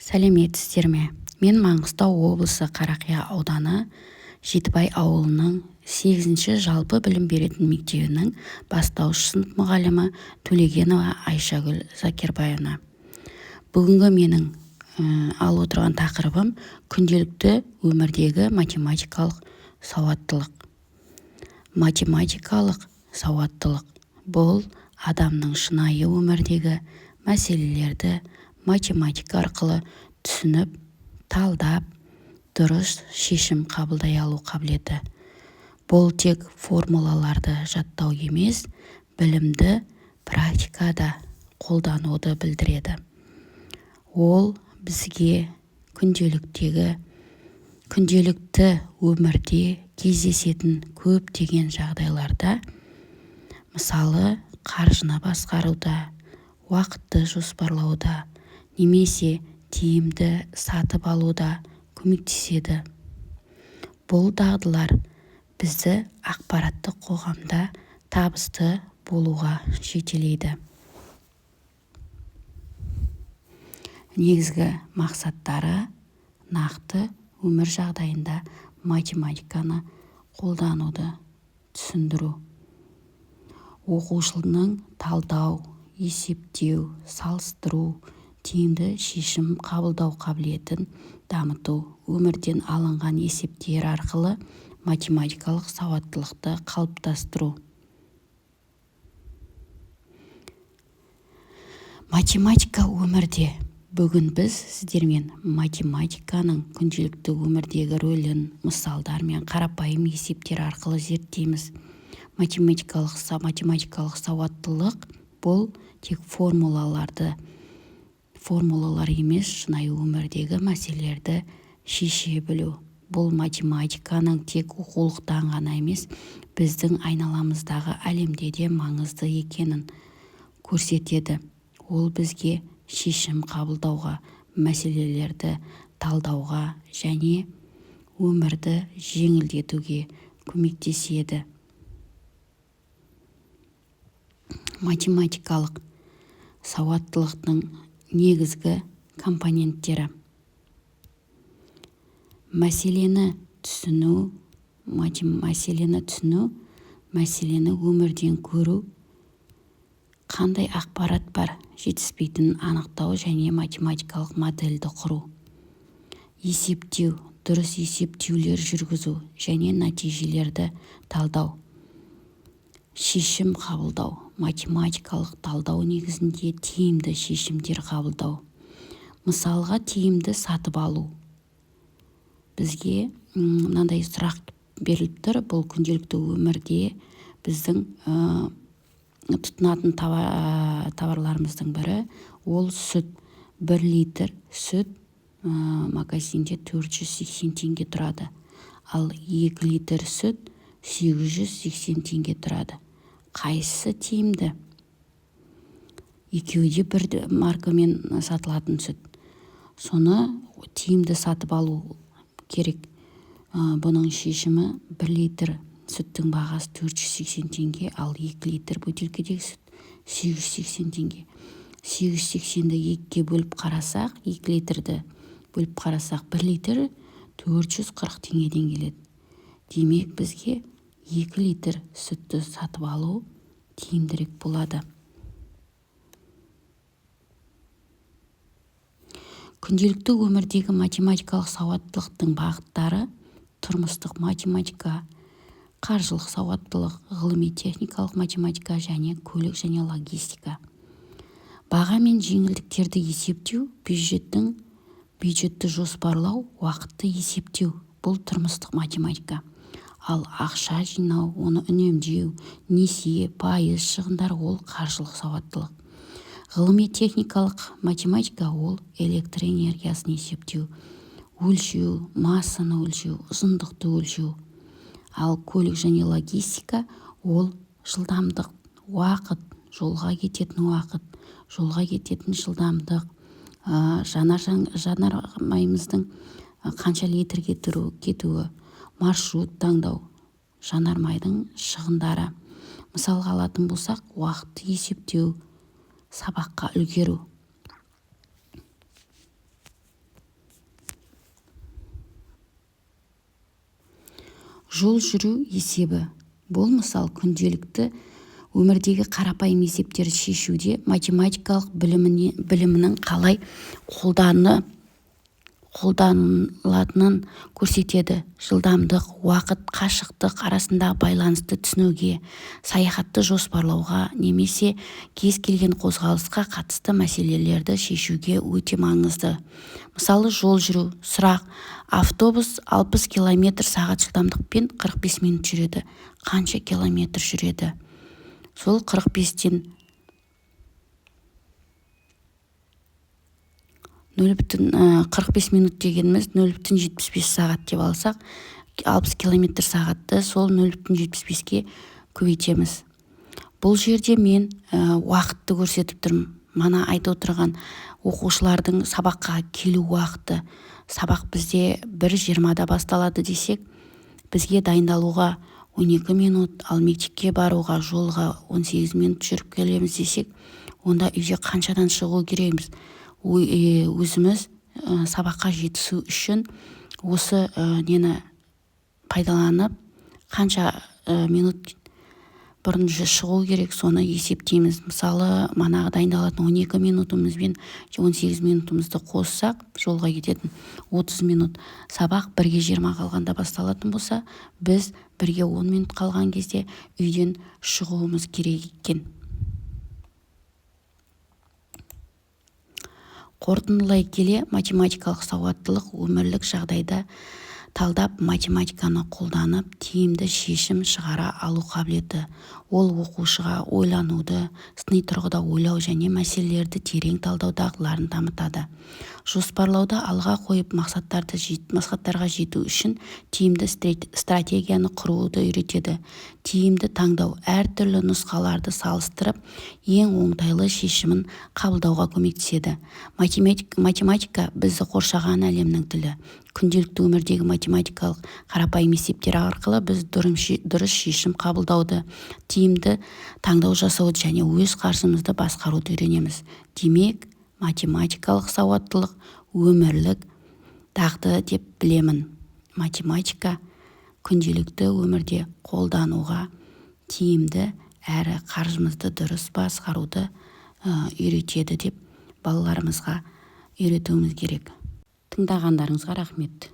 Сәлеметсіздер ме? Мен Маңғыстау облысы Қарақия ауданы Жетібай ауылының 8-ші жалпы білім беретін мектебінің бастауыш сынып мұғалімі Төлегенова Айшагүл Закирбаевна. Бүгінгі менің алып отырған тақырыбым күнделікті өмірдегі математикалық сауаттылық. Математикалық сауаттылық бұл адамның шынайы өмірдегі мәселелерді математика арқылы түсініп, талдап, дұрыс шешім қабылдай алу қабілеті. Бұл тек формулаларды жаттау емес, білімді практикада қолдануды білдіреді. Ол бізге күнделікті өмірде кездесетін көптеген жағдайларда, мысалы қаржыны басқаруда, уақытты жоспарлауда, немесе тиімді сатып алуда көмектеседі. Бұл дағдылар бізді ақпараттық қоғамда табысты болуға жетелейді. Негізгі мақсаттары нақты өмір жағдайында математиканы қолдануды түсіндіру. Оқушының талдау, есептеу, салыстыру, тиімді шешім қабылдау қабілетін дамыту, өмірден алынған есептер арқылы математикалық сауаттылықты қалыптастыру. Математика өмірде. Бүгін біз сіздермен математиканың күнделікті өмірдегі рөлін мысалдар мен қарапайым есептер арқылы зерттейміз. Математикалық сауаттылық бұл тек формулалар емес, шынайы өмірдегі мәселелерді шеше білу. Бұл математиканың тек оқулықтан ғана емес, біздің айналамыздағы әлемде де маңызды екенін көрсетеді. Ол бізге шешім қабылдауға, мәселелерді талдауға және өмірді жеңілдетуге көмектеседі. Математикалық сауаттылықтың негізгі компоненттері. Мәселені түсіну, мәселені өмірден көру, қандай ақпарат бар, жетіспейтінін анықтау және математикалық модельді құру. Есептеу, дұрыс есептеулер жүргізу және нәтижелерді талдау. Шешім қабылдау, математикалық талдау негізінде тиімді шешімдер қабылдау. Мысалға, тиімді сатып алу. Бізге мынандай сұрақ беріліп тұр. Бұл күнделікті өмірде біздің тұтынатын товарларымыздың бірі, ол сүт. 1 литр сүт магазинде 480 теңге тұрады. Ал 2 литр сүт 880 теңге тұрады. Қайсысы тиімді? Екеуі де бір маркамен сатылатын сүт. Соны тиімді сатып алу керек. Бұның шешімі 1 литр сүттің бағасы 480 теңге, ал 2 литр бөтелкедегі сүт 880 теңге. 880-ді 2-ге бөліп қарасақ, 2 литрді бөліп қарасақ, 1 литр 440 теңгеден келеді. Демек, бізге 2 литр сүтті сатып алу тиімдірек болады. Күнделікті өмірдегі математикалық сауаттылықтың бағыттары: тұрмыстық математика, қаржылық сауаттылық, ғылыми-техникалық математика және көлік және логистика. Баға мен жеңілдіктерді есептеу, бюджетті жоспарлау, уақытты есептеу – бұл тұрмыстық математика. Ал ақша жинау, оны үнемдеу, несие, пайыз, шығындар – ол қаржылық сауаттылық. Ғылыми-техникалық математика – ол электр энергиясын есептеу, өлшеу, массаны өлшеу, ұзындықты өлшеу. Ал көлік және логистика – ол жылдамдық, уақыт, жолға кететін уақыт, жолға кететін жылдамдық, жанармайымыздың қанша литр кетуі, маршрут таңдау, жанармайдың шығындары. Мысалға алатын болсақ, уақытты есептеу, сабаққа үлгеру. жол жүру есебі. Бұл мысал күнделікті өмірдегі қарапайым есептерді шешуде математикалық білімінің қалай қолданылатынын көрсетеді. Жылдамдық, уақыт, қашықтық арасындағы байланысты түсінуге, саяхатты жоспарлауға немесе кез келген қозғалысқа қатысты мәселелерді шешуге өте маңызды. Мысалы, жол жүру. Сұрақ: автобус 60 км/сағат жылдамдықпен 45 минут жүреді. Қанша километр жүреді? Сол 45-тен 45 минут дегеніміз 0,75 сағат деп алсақ, 60 км/сағатты сол 0,75-ке көбейтеміз. Бұл жерде мен уақытты көрсетіп тұрмын. Мана айтып отырған оқушылардың сабаққа келу уақыты. Сабақ бізде 1:20-да басталады десек, бізге дайындалуға 12 минут, ал мектепке баруға жолға 18 минут жүріп келеміз десек, онда үйде қаншадан шығу керекпіз? Өзіміз сабаққа жетісу үшін осы нені пайдаланып, қанша минут бұрын шығу керек, соны есептейміз. Мысалы, манағы дайындалатын 12 минутымызбен 18 минутымызды қоссақ, жолға кететін 30 минут. Сабақ 1:20 қалғанда басталатын болса, біз 1:10 минут қалған кезде үйден шығуымыз керек екен. Қорытындылай келе, математикалық сауаттылық өмірлік жағдайда талдап, математиканы қолданып, тиімді шешім шығара алу қабілеті. Ол оқушыға ойлануды, сыни тұрғыда ойлау және мәселелерді терең талдау дағдыларын дамытады. Жоспарлауда алға қойып мақсаттарға жету үшін тиімді стратегияны құруды үйретеді. Тиімді таңдау әртүрлі нұсқаларды салыстырып, ең оңтайлы шешімін қабылдауға көмектеседі. Математика бізді қоршаған әлемнің тілі. Күнделікті өмірдегі математикалық қарапайым есептер арқылы біз дұрыс шешім қабылдауды, тиімді таңдау жасауды және өз қаржымызды басқаруды үйренеміз. Демек, математикалық сауаттылық өмірлік дағды деп білемін. Математика күнделікті өмірде қолдануға тиімді әрі қаржымызды дұрыс басқаруды үйретеді деп балаларымызға үйретуіміз керек. Тыңдағандарыңызға рахмет.